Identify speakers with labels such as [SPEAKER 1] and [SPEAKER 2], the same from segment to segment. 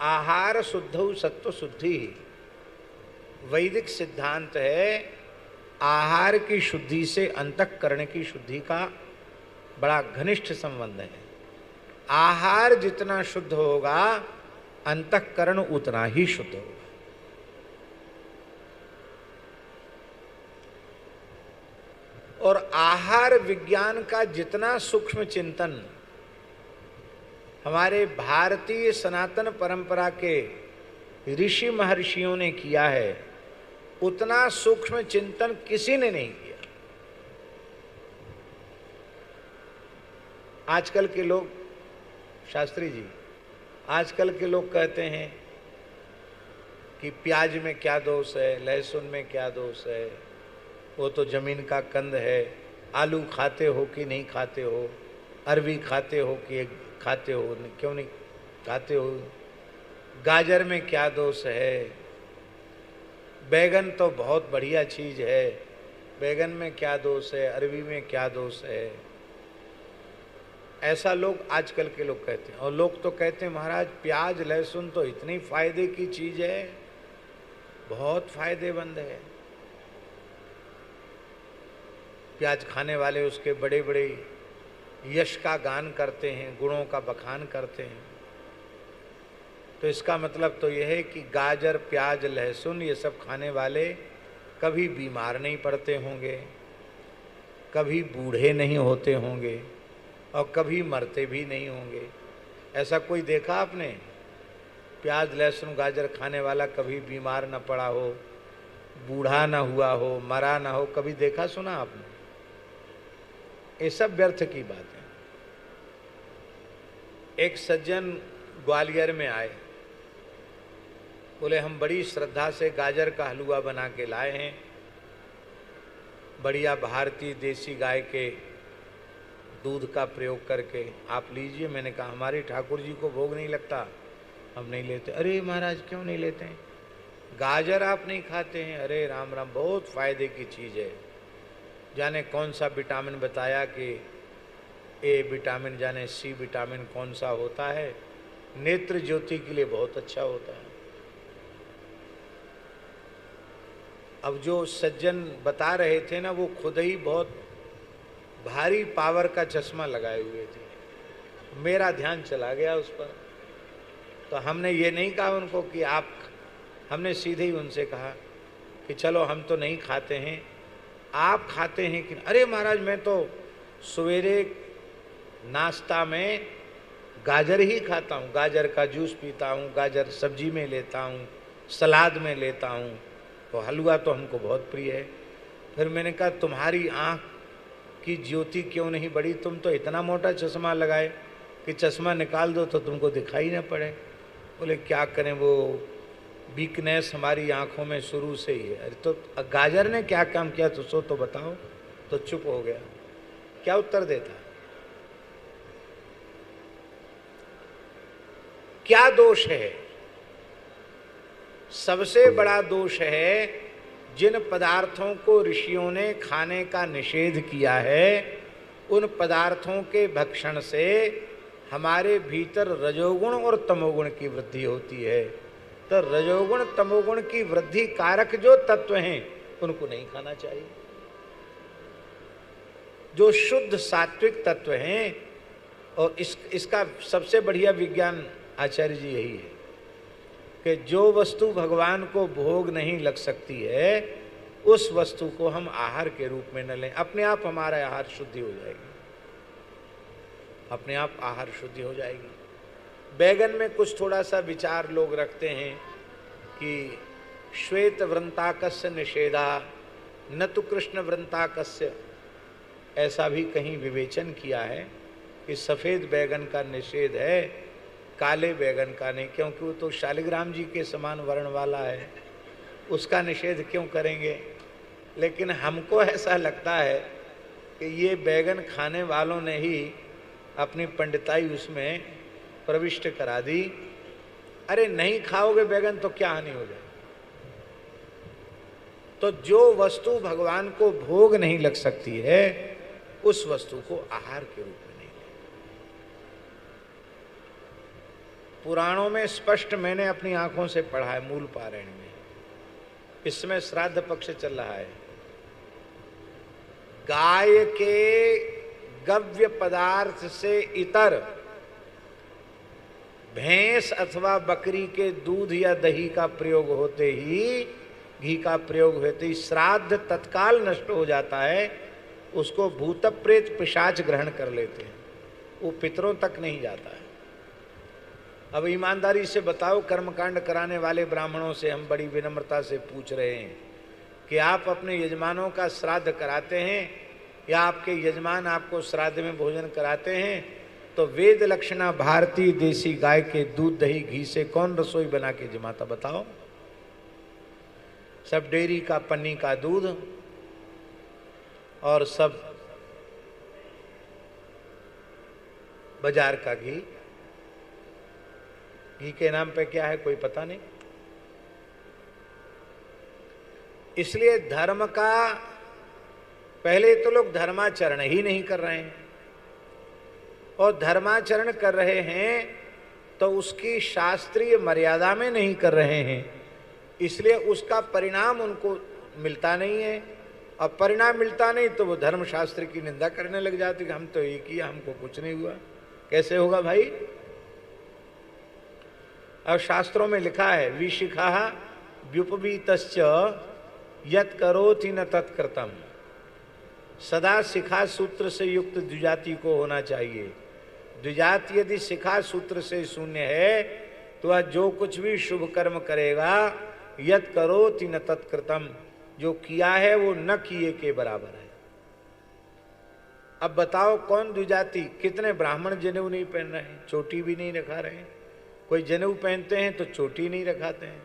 [SPEAKER 1] आहार शुद्धौ सत्व शुद्धि। वैदिक सिद्धांत है आहार की शुद्धि से अंतःकरण की शुद्धि का बड़ा घनिष्ठ संबंध है। आहार जितना शुद्ध होगा अंतःकरण उतना ही शुद्ध होगा। और आहार विज्ञान का जितना सूक्ष्म चिंतन हमारे भारतीय सनातन परंपरा के ऋषि महर्षियों ने किया है, उतना सूक्ष्म चिंतन किसी ने नहीं किया। आजकल के लोग, शास्त्री जी, आजकल के लोग कहते हैं कि प्याज में क्या दोष है, लहसुन में क्या दोष है, वो तो जमीन का कंद है, आलू खाते हो कि नहीं खाते हो, अरबी खाते हो कि खाते हो, क्यों नहीं खाते हो, गाजर में क्या दोष है, बैगन तो बहुत बढ़िया चीज है, बैगन में क्या दोष है, अरबी में क्या दोष है। ऐसा लोग आजकल के लोग कहते हैं। और लोग तो कहते हैं महाराज प्याज लहसुन तो इतनी फायदे की चीज है, बहुत फायदेमंद है। प्याज खाने वाले उसके बड़े बड़े यश का गान करते हैं, गुणों का बखान करते हैं। तो इसका मतलब तो यह है कि गाजर प्याज लहसुन ये सब खाने वाले कभी बीमार नहीं पड़ते होंगे, कभी बूढ़े नहीं होते होंगे और कभी मरते भी नहीं होंगे। ऐसा कोई देखा आपने? प्याज लहसुन गाजर खाने वाला कभी बीमार न पड़ा हो, बूढ़ा न हुआ हो, मरा न हो, कभी देखा सुना आपने? ये सब व्यर्थ की बात है। एक सज्जन ग्वालियर में आए, बोले हम बड़ी श्रद्धा से गाजर का हलवा बना के लाए हैं, बढ़िया भारतीय देसी गाय के दूध का प्रयोग करके, आप लीजिए। मैंने कहा हमारे ठाकुर जी को भोग नहीं लगता, हम नहीं लेते। अरे महाराज क्यों नहीं लेते हैं? गाजर आप नहीं खाते हैं? अरे राम राम, बहुत फायदे की चीज़ है। जाने कौन सा विटामिन बताया कि ए विटामिन, जाने सी विटामिन कौन सा होता है, नेत्र ज्योति के लिए बहुत अच्छा होता है। अब जो सज्जन बता रहे थे ना, वो खुद ही बहुत भारी पावर का चश्मा लगाए हुए थे। मेरा ध्यान चला गया उस पर। तो हमने ये नहीं कहा उनको कि आप, हमने सीधे ही उनसे कहा कि चलो हम तो नहीं खाते हैं, आप खाते हैं कि? अरे महाराज मैं तो सवेरे नाश्ता में गाजर ही खाता हूँ, गाजर का जूस पीता हूँ, गाजर सब्जी में लेता हूँ, सलाद में लेता हूँ, तो हलवा तो हमको बहुत प्रिय है। फिर मैंने कहा तुम्हारी आँख की ज्योति क्यों नहीं बढ़ी? तुम तो इतना मोटा चश्मा लगाए कि चश्मा निकाल दो तो तुमको दिखाई ना पड़े। बोले क्या करें, वो वीकनेस हमारी आंखों में शुरू से ही है। अरे तो गाजर ने क्या काम किया तो सो तो बताओ। तो चुप हो गया। क्या उत्तर देता? क्या दोष है? सबसे बड़ा दोष है जिन पदार्थों को ऋषियों ने खाने का निषेध किया है, उन पदार्थों के भक्षण से हमारे भीतर रजोगुण और तमोगुण की वृद्धि होती है। तो रजोगुण तमोगुण की वृद्धि कारक जो तत्व हैं उनको नहीं खाना चाहिए। जो शुद्ध सात्विक तत्व हैं, और इसका सबसे बढ़िया विज्ञान आचार्य जी यही है कि जो वस्तु भगवान को भोग नहीं लग सकती है उस वस्तु को हम आहार के रूप में न लें। अपने आप हमारा आहार शुद्धि हो जाएगी, अपने आप आहार शुद्धि हो जाएगी। बैगन में कुछ थोड़ा सा विचार लोग रखते हैं कि श्वेत वृंताकस्य निषेधा न तो कृष्ण वृंताकस्य, ऐसा भी कहीं विवेचन किया है कि सफ़ेद बैगन का निषेध है, काले बैगन का नहीं, क्योंकि वो तो शालिग्राम जी के समान वर्ण वाला है, उसका निषेध क्यों करेंगे। लेकिन हमको ऐसा लगता है कि ये बैगन खाने वालों ने ही अपनी पंडिताई उसमें प्रविष्ट करा दी। अरे नहीं खाओगे बैगन तो क्या हानि हो जाए। तो जो वस्तु भगवान को भोग नहीं लग सकती है उस वस्तु को आहार के रूप में नहीं लें। पुराणों में स्पष्ट मैंने अपनी आंखों से पढ़ा है, मूल पारायण में। इसमें श्राद्ध पक्ष चल रहा है। गाय के गव्य पदार्थ से इतर भैंस अथवा बकरी के दूध या दही का प्रयोग होते ही, घी का प्रयोग होते ही श्राद्ध तत्काल नष्ट हो जाता है। उसको भूत प्रेत पिशाच ग्रहण कर लेते हैं, वो पितरों तक नहीं जाता है। अब ईमानदारी से बताओ, कर्मकांड कराने वाले ब्राह्मणों से हम बड़ी विनम्रता से पूछ रहे हैं कि आप अपने यजमानों का श्राद्ध कराते हैं या आपके यजमान आपको श्राद्ध में भोजन कराते हैं, तो वेद लक्षणा भारतीय देसी गाय के दूध दही घी से कौन रसोई बना के जमाता, बताओ? सब डेयरी का पन्नी का दूध और सब बाजार का घी। घी के नाम पे क्या है कोई पता नहीं। इसलिए धर्म का, पहले तो लोग धर्माचरण ही नहीं कर रहे हैं, और धर्माचरण कर रहे हैं तो उसकी शास्त्रीय मर्यादा में नहीं कर रहे हैं, इसलिए उसका परिणाम उनको मिलता नहीं है। अब परिणाम मिलता नहीं तो वो धर्मशास्त्र की निंदा करने लग जाते कि हम तो ये किया, हमको कुछ नहीं हुआ। कैसे होगा भाई? अब शास्त्रों में लिखा है, विशिखा व्युपवीतश्च यत् करोति न तत्कृतम्। सदा शिखा सूत्र से युक्त द्विजाति को होना चाहिए। द्विजाति यदि शिखा सूत्र से शून्य है तो वह जो कुछ भी शुभ कर्म करेगा, यत् करोति न तत्कृतम्, जो किया है वो न किए के बराबर है। अब बताओ कौन द्विजाति? कितने ब्राह्मण जनेऊ नहीं पहन रहे हैं, चोटी भी नहीं रखा रहे हैं। कोई जनेऊ पहनते हैं तो चोटी नहीं रखाते हैं।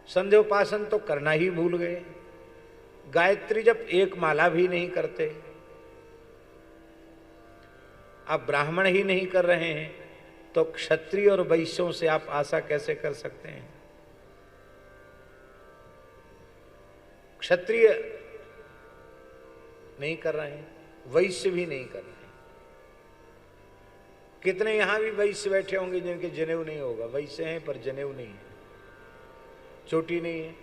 [SPEAKER 1] संध्योपासन तो करना ही भूल गए। गायत्री जब एक माला भी नहीं करते। अब ब्राह्मण ही नहीं कर रहे हैं तो क्षत्रिय और वैश्यों से आप आशा कैसे कर सकते हैं? क्षत्रिय नहीं कर रहे हैं, वैश्य भी नहीं कर रहे हैं। कितने यहां भी वैश्य बैठे होंगे जिनके जनेऊ नहीं होगा। वैश्य हैं पर जनेऊ नहीं है, चोटी नहीं है।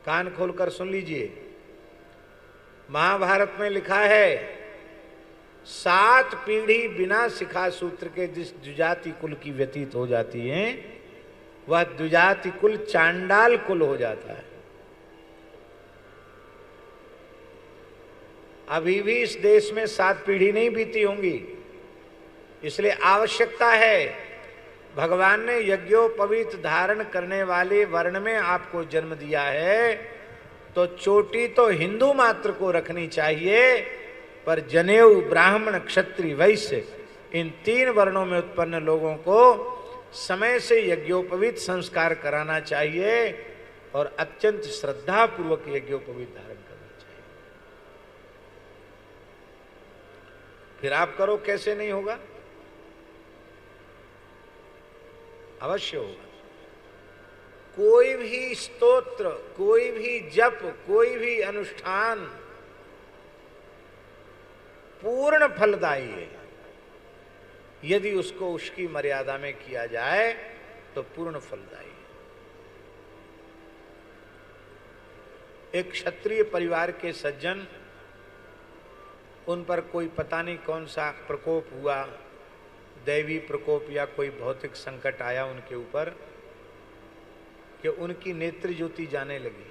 [SPEAKER 1] कान खोलकर सुन लीजिए, महाभारत में लिखा है 7 पीढ़ी बिना शिखा सूत्र के जिस द्विजाति कुल की व्यतीत हो जाती है, वह द्विजाति कुल चांडाल कुल हो जाता है। अभी भी इस देश में 7 पीढ़ी नहीं बीती होंगी। इसलिए आवश्यकता है, भगवान ने यज्ञोपवीत धारण करने वाले वर्ण में आपको जन्म दिया है, तो चोटी तो हिंदू मात्र को रखनी चाहिए, पर जनेऊ ब्राह्मण क्षत्रिय वैश्य इन 3 वर्णों में उत्पन्न लोगों को समय से यज्ञोपवीत संस्कार कराना चाहिए और अत्यंत श्रद्धा पूर्वक यज्ञोपवीत धारण करना चाहिए। फिर आप करो, कैसे नहीं होगा? अवश्य होगा। कोई भी स्तोत्र, कोई भी जप, कोई भी अनुष्ठान पूर्ण फलदायी है। यदि उसको उसकी मर्यादा में किया जाए तो पूर्ण फलदायी है। एक क्षत्रिय परिवार के सज्जन, उन पर कोई पता नहीं कौन सा प्रकोप हुआ, दैवी प्रकोप या कोई भौतिक संकट आया उनके ऊपर, कि उनकी नेत्र ज्योति जाने लगी।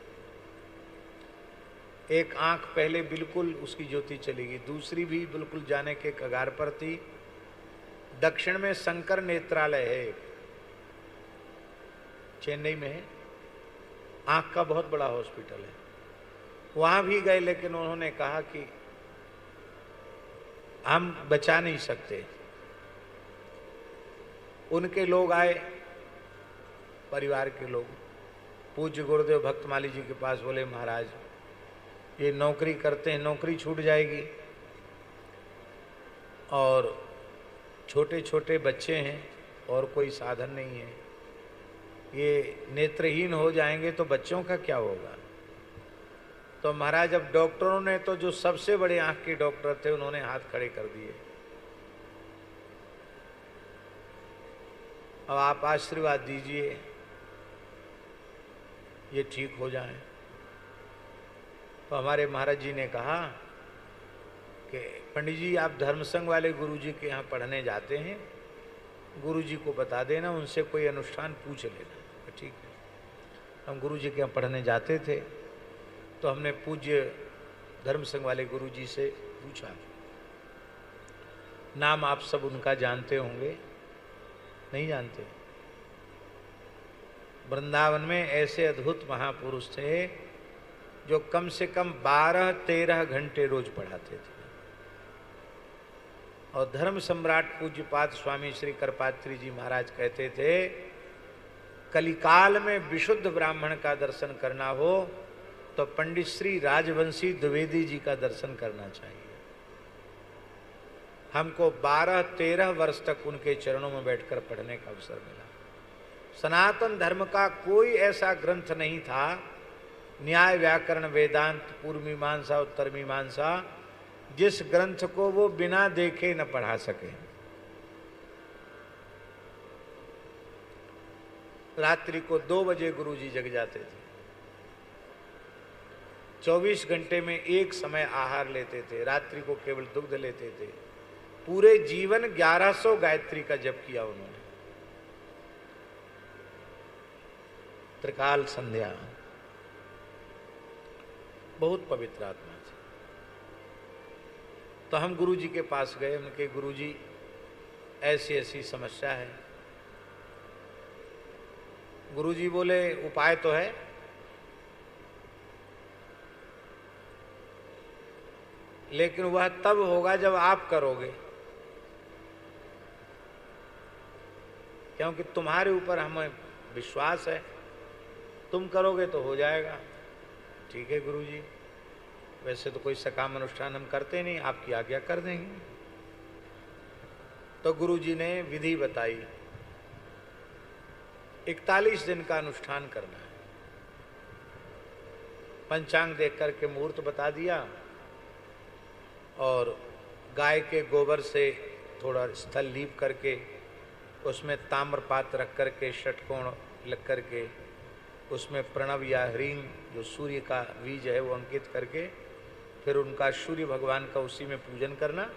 [SPEAKER 1] एक आंख पहले बिल्कुल उसकी ज्योति चली गई, दूसरी भी बिल्कुल जाने के कगार पर थी। दक्षिण में शंकर नेत्रालय है, चेन्नई में है, आंख का बहुत बड़ा हॉस्पिटल है। वहां भी गए, लेकिन उन्होंने कहा कि हम बचा नहीं सकते। उनके लोग आए, परिवार के लोग, पूज्य गुरुदेव भक्तमाली जी के पास, बोले महाराज ये नौकरी करते हैं, नौकरी छूट जाएगी और छोटे छोटे बच्चे हैं और कोई साधन नहीं है, ये नेत्रहीन हो जाएंगे तो बच्चों का क्या होगा? तो महाराज अब डॉक्टरों ने तो, जो सबसे बड़े आंख के डॉक्टर थे, उन्होंने हाथ खड़े कर दिए अब आप आशीर्वाद दीजिए ये ठीक हो जाए। तो हमारे महाराज जी ने कहा कि पंडित जी आप धर्मसंघ वाले गुरु जी के यहाँ पढ़ने जाते हैं, गुरु जी को बता देना, उनसे कोई अनुष्ठान पूछ लेना। ठीक है। हम गुरु जी के यहाँ पढ़ने जाते थे तो हमने पूज्य धर्मसंघ वाले गुरु जी से पूछा, नाम आप सब उनका जानते होंगे? नहीं जानते। वृंदावन में ऐसे अद्भुत महापुरुष थे जो कम से कम 12-13 घंटे रोज पढ़ाते थे। और धर्म सम्राट पूज्यपाद स्वामी श्री करपात्री जी महाराज कहते थे, कलिकाल में विशुद्ध ब्राह्मण का दर्शन करना हो तो पंडित श्री राजवंशी द्विवेदी जी का दर्शन करना चाहिए। हमको 12-13 वर्ष तक उनके चरणों में बैठकर पढ़ने का अवसर मिला। सनातन धर्म का कोई ऐसा ग्रंथ नहीं था, न्याय व्याकरण वेदांत पूर्व मीमांसा उत्तर मीमांसा, जिस ग्रंथ को वो बिना देखे न पढ़ा सके। रात्रि को 2 बजे गुरुजी जग जाते थे। 24 घंटे में एक समय आहार लेते थे, रात्रि को केवल दुग्ध लेते थे। पूरे जीवन 1100 गायत्री का जप किया उन्होंने। त्रिकाल संध्या, बहुत पवित्र आत्मा थी। तो हम गुरुजी के पास गए, उनके गुरुजी ऐसी ऐसी समस्या है। गुरुजी बोले उपाय तो है। लेकिन वह तब होगा जब आप करोगे, क्योंकि तुम्हारे ऊपर हमें विश्वास है, तुम करोगे तो हो जाएगा। ठीक है गुरुजी, वैसे तो कोई सकाम अनुष्ठान हम करते नहीं, आपकी आज्ञा कर देंगे। तो गुरुजी ने विधि बताई, 41 दिन का अनुष्ठान करना है। पंचांग देख करके मुहूर्त बता दिया और गाय के गोबर से थोड़ा स्थल लीप करके उसमें ताम्रपात्र रख करके षटकोण लग करके उसमें प्रणव या ह्रीं जो सूर्य का बीज है वो अंकित करके फिर उनका सूर्य भगवान का उसी में पूजन करना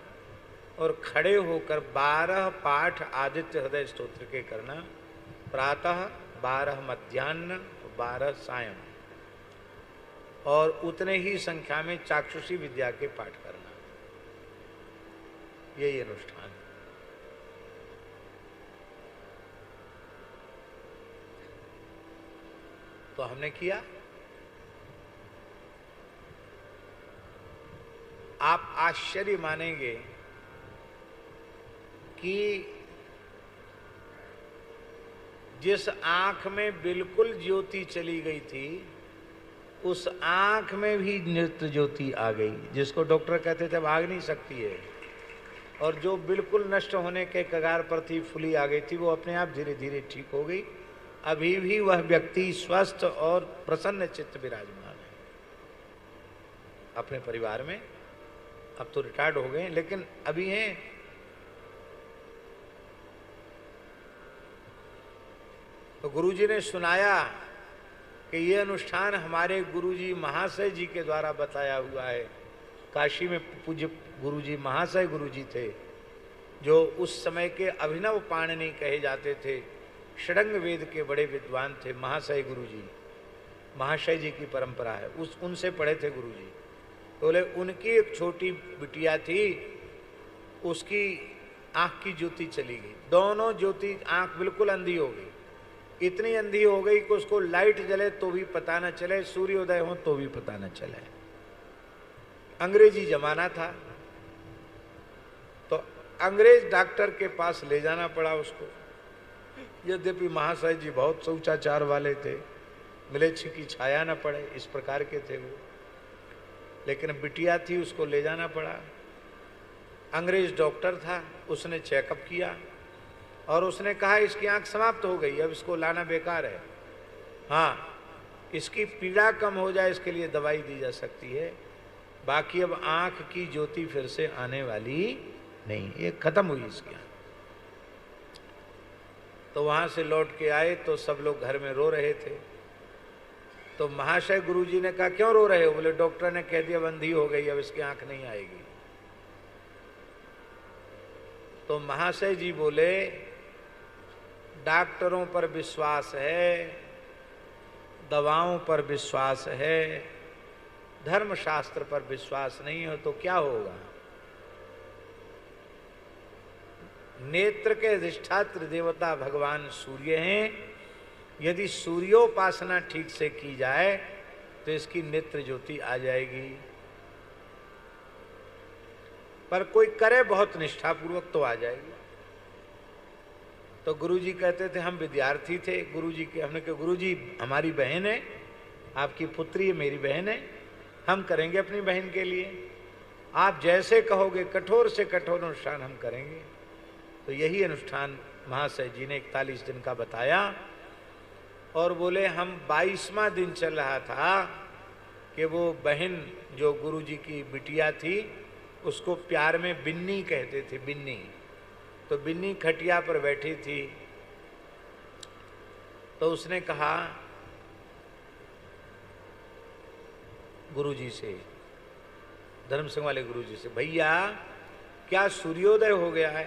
[SPEAKER 1] और खड़े होकर 12 पाठ आदित्य हृदय स्तोत्र के करना, प्रातः 12 मध्याह्न 12 सायं, और उतने ही संख्या में चाक्षुषी विद्या के पाठ करना। यही अनुष्ठान है। तो हमने किया। आप आश्चर्य मानेंगे कि जिस आंख में बिल्कुल ज्योति चली गई थी उस आंख में भी नृत्य ज्योति आ गई, जिसको डॉक्टर कहते थे भाग नहीं सकती है, और जो बिल्कुल नष्ट होने के कगार पर थी, फुली आ गई थी, वो अपने आप धीरे धीरे ठीक हो गई। अभी भी वह व्यक्ति स्वस्थ और प्रसन्न चित्त विराजमान है अपने परिवार में। अब तो रिटायर्ड हो गए लेकिन अभी हैं। तो गुरुजी ने सुनाया कि ये अनुष्ठान हमारे गुरुजी महाशय जी के द्वारा बताया हुआ है। काशी में पूज्य गुरुजी महाशय गुरुजी थे जो उस समय के अभिनव पाणिनि कहे जाते थे, षडंग वेद के बड़े विद्वान थे। महाशय गुरुजी, महाशय जी की परंपरा है, उनसे पढ़े थे गुरुजी। बोले उनकी एक छोटी बिटिया थी, उसकी आंख की ज्योति चली गई, दोनों ज्योति, आंख बिल्कुल अंधी हो गई। इतनी अंधी हो गई कि उसको लाइट जले तो भी पता न चले, सूर्योदय हो तो भी पता न चले। अंग्रेजी जमाना था तो अंग्रेज डॉक्टर के पास ले जाना पड़ा उसको। यद्यपि महाशय जी बहुत शौचाचार वाले थे, मिलेच्छी की छाया न पड़े इस प्रकार के थे वो, लेकिन बिटिया थी, उसको ले जाना पड़ा। अंग्रेज डॉक्टर था, उसने चेकअप किया और उसने कहा इसकी आंख समाप्त हो गई, अब इसको लाना बेकार है। हाँ, इसकी पीड़ा कम हो जाए इसके लिए दवाई दी जा सकती है, बाकी अब आंख की ज्योति फिर से आने वाली नहीं, ये खत्म हुई इसकी आंख। तो वहाँ से लौट के आए तो सब लोग घर में रो रहे थे। तो महाशय गुरुजी ने कहा क्यों रो रहे हो? बोले डॉक्टर ने कह दिया अंधी हो गई, अब इसकी आंख नहीं आएगी। तो महाशय जी बोले डॉक्टरों पर विश्वास है, दवाओं पर विश्वास है, धर्मशास्त्र पर विश्वास नहीं हो तो क्या होगा? नेत्र के अधिष्ठात्र देवता भगवान सूर्य हैं। यदि सूर्योपासना ठीक से की जाए तो इसकी नेत्र ज्योति आ जाएगी। पर कोई करे बहुत निष्ठापूर्वक तो आ जाएगी। तो गुरुजी कहते थे, हम विद्यार्थी थे गुरुजी के, हमने कहा गुरुजी हमारी बहन है, आपकी पुत्री है, मेरी बहन है, हम करेंगे अपनी बहन के लिए, आप जैसे कहोगे कठोर से कठोर अनुष्ठान हम करेंगे। तो यही अनुष्ठान महाशय जी ने 41 दिन का बताया। और बोले हम 22वां दिन चल रहा था कि वो बहन जो गुरुजी की बिटिया थी उसको प्यार में बिन्नी कहते थे, बिन्नी। तो बिन्नी खटिया पर बैठी थी तो उसने कहा गुरुजी से, धर्म सिंह वाले गुरुजी से, भैया क्या सूर्योदय हो गया है?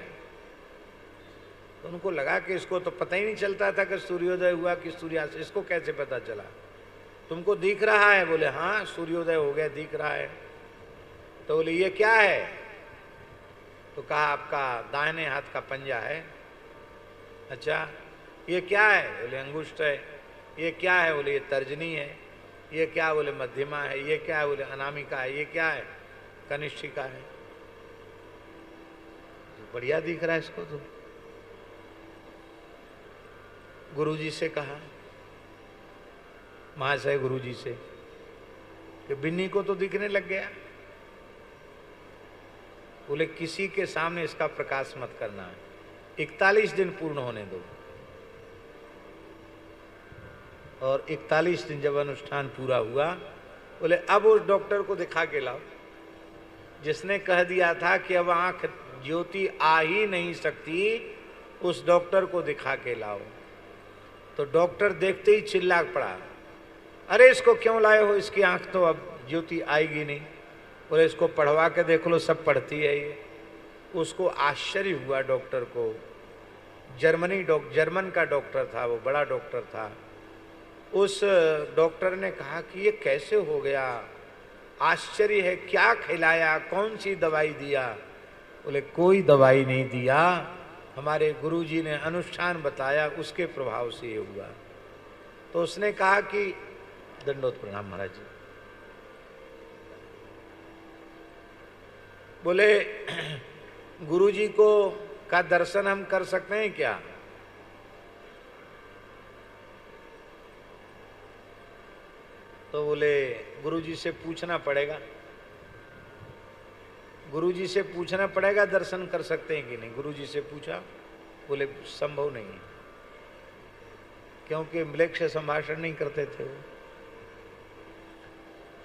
[SPEAKER 1] तो उनको लगा कि इसको तो पता ही नहीं चलता था कि सूर्योदय हुआ कि सूर्यास्त, इसको कैसे पता चला? तुमको दिख रहा है? बोले हाँ सूर्योदय हो गया, दिख रहा है। तो बोले ये क्या है? तो कहा आपका दाहिने हाथ का पंजा है। अच्छा ये क्या है? बोले अंगुष्ठ है। ये क्या है? बोले ये तर्जनी है। ये क्या? बोले मध्यमा है। ये क्या है? बोले अनामिका है। ये क्या है? कनिष्ठिका है। बढ़िया दिख रहा है इसको। तो गुरुजी से कहा, महाशय गुरुजी से, कि बिन्नी को तो दिखने लग गया। बोले किसी के सामने इसका प्रकाश मत करना है, 41 दिन पूर्ण होने दो। और 41 दिन जब अनुष्ठान पूरा हुआ, बोले अब उस डॉक्टर को दिखा के लाओ जिसने कह दिया था कि अब आंख ज्योति आ ही नहीं सकती, उस डॉक्टर को दिखा के लाओ। तो डॉक्टर देखते ही चिल्ला पड़ा, अरे इसको क्यों लाए हो, इसकी आंख तो अब ज्योति आएगी नहीं। बोले इसको पढ़वा के देख लो, सब पढ़ती है ये। उसको आश्चर्य हुआ डॉक्टर को। जर्मन का डॉक्टर था, वो बड़ा डॉक्टर था। उस डॉक्टर ने कहा कि ये कैसे हो गया, आश्चर्य है, क्या खिलाया, कौन सी दवाई दिया? बोले कोई दवाई नहीं दिया, हमारे गुरुजी ने अनुष्ठान बताया, उसके प्रभाव से ये हुआ। तो उसने कहा कि दंडोत प्रणाम महाराज जी। बोले गुरुजी को का दर्शन हम कर सकते हैं क्या? तो बोले गुरुजी से पूछना पड़ेगा, गुरुजी से पूछना पड़ेगा दर्शन कर सकते हैं कि नहीं। गुरुजी से पूछा, बोले संभव नहीं है, क्योंकि मृग से संभाषण नहीं करते थे वो।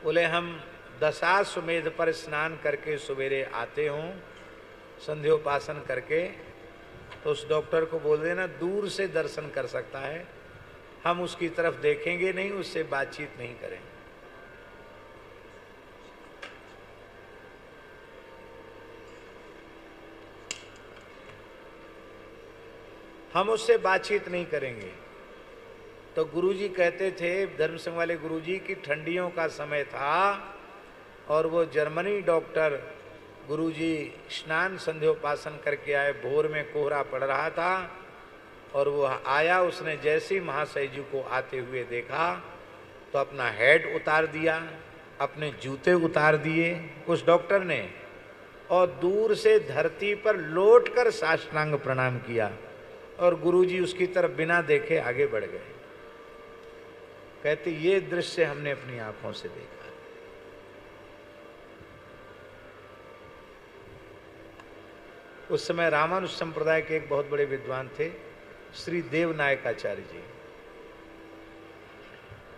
[SPEAKER 1] बोले हम दशाश्वमेध पर स्नान करके सवेरे आते हों, संध्योपासन करके, तो उस डॉक्टर को बोल देना दूर से दर्शन कर सकता है, हम उसकी तरफ देखेंगे नहीं, उससे बातचीत नहीं करेंगे। हम उससे बातचीत नहीं करेंगे। तो गुरुजी कहते थे, धर्म सिंह वाले गुरुजी, की ठंडियों का समय था और वो जर्मनी डॉक्टर गुरुजी स्नान संध्योपासन करके आए, भोर में कोहरा पड़ रहा था और वो आया, उसने जैसे ही महाशय जी को आते हुए देखा तो अपना हेड उतार दिया, अपने जूते उतार दिए उस डॉक्टर ने, और दूर से धरती पर लौटकर साष्टांग प्रणाम किया और गुरुजी उसकी तरफ बिना देखे आगे बढ़ गए। कहते ये दृश्य हमने अपनी आंखों से देखा। उस समय रामानुज संप्रदाय के एक बहुत बड़े विद्वान थे, श्री देवनायकाचार्य जी,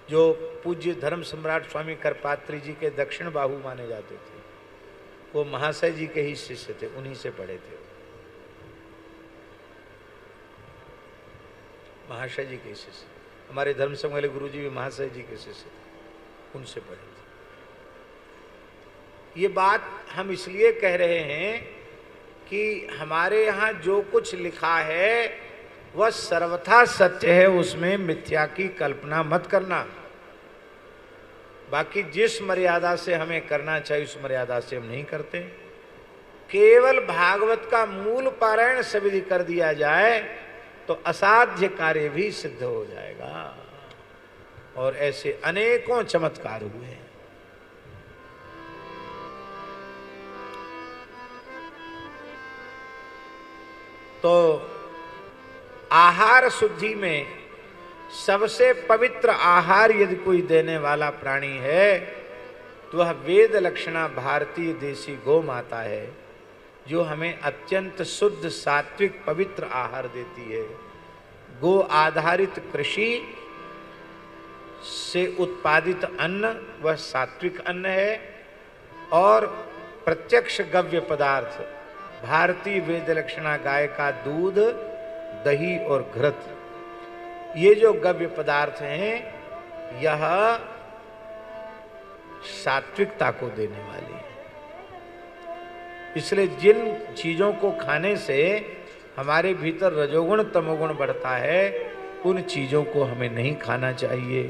[SPEAKER 1] जो पूज्य धर्म सम्राट स्वामी करपात्री जी के दक्षिण बाहु माने जाते थे। वो महाशय जी के ही शिष्य थे, उन्हीं से पढ़े थे। महाशय जी के शिष्य, हमारे धर्म संघ वाले गुरु जी भी महाशय जी के शिष्य थे, उनसे पढ़े थे। ये बात हम इसलिए कह रहे हैं कि हमारे यहाँ जो कुछ लिखा है वह सर्वथा सत्य है, उसमें मिथ्या की कल्पना मत करना। बाकी जिस मर्यादा से हमें करना चाहिए उस मर्यादा से हम नहीं करते। केवल भागवत का मूल पारायण सविधि कर दिया जाए तो असाध्य कार्य भी सिद्ध हो जाएगा, और ऐसे अनेकों चमत्कार हुए हैं। तो आहार शुद्धि में सबसे पवित्र आहार यदि कोई देने वाला प्राणी है तो वह वेद लक्षणा भारतीय देसी गौ माता है, जो हमें अत्यंत शुद्ध सात्विक पवित्र आहार देती है। गो आधारित कृषि से उत्पादित अन्न वह सात्विक अन्न है, और प्रत्यक्ष गव्य पदार्थ भारतीय वेद लक्षणा गाय का दूध, दही और घृत, ये जो गव्य पदार्थ हैं यह सात्विकता को देने वाली है। इसलिए जिन चीजों को खाने से हमारे भीतर रजोगुण तमोगुण बढ़ता है उन चीजों को हमें नहीं खाना चाहिए।